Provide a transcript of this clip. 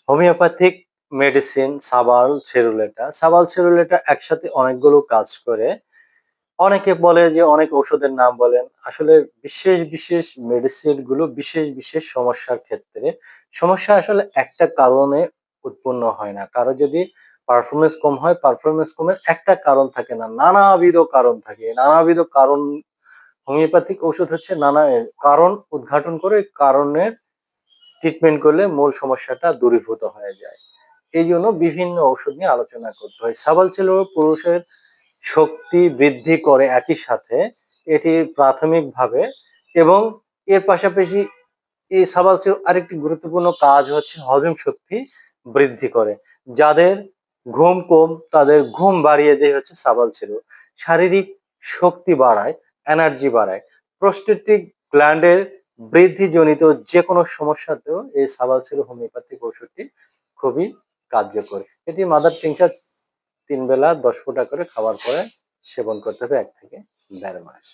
Homeopathic medicine সাবাল সেরুলেটা। সাবাল সেরুলেটা একসাথে অনেকগুলো কাজ করে। অনেকে বলে যে অনেক ঔষধের নাম বলেন। আসলে বিশেষ মেডিসিন গুলো বিশেষ সমস্যার ক্ষেত্রে সমস্যা আসলে একটা কারণে উৎপন্ন হয় না। কারো যদি পারফরম্যান্স কম হয়, পারফরম্যান্স কমের একটা কারণ থাকে না। নানাবিধ কারণ থাকে। নানাবিধ কারণ হোমিওপ্যাথিক ঔষধ হচ্ছে নানা কারণ উদ্ঘাটন করে কারণের ট্রিটমেন্ট করলে মূল সমস্যাটা দূরীভূত হয়ে যায়। এইজন্য বিভিন্ন ঔষধ নিয়ে আলোচনা করতে হয়। সাবাল ছিল পুরুষের শক্তি বৃদ্ধি করে একই সাথে এটি প্রাথমিকভাবে এবং এর পাশাপাশি এই সাবালসের আরেকটি গুরুত্বপূর্ণ কাজ হচ্ছে হজম শক্তি বৃদ্ধি করে। যাদের ঘুম কম তাদের ঘুম বাড়িয়ে দেয় হচ্ছে সাবাল সেরু। শারীরিক শক্তি বাড়ায়, এনার্জি বাড়ায়। প্রোস্টেটিক গ্ল্যান্ডের বৃদ্ধিজনিত যেকোনো সমস্যাতেও এই সাবাল সেরু হোমিওপ্যাথিক ওষুধটি খুবই কার্যকর। এটি মাদার টিংচার ৩ বেলা ১০ ফোঁটা করে খাওয়ার পরে সেবন করতে হবে ১ থেকে ১.৫ মাস।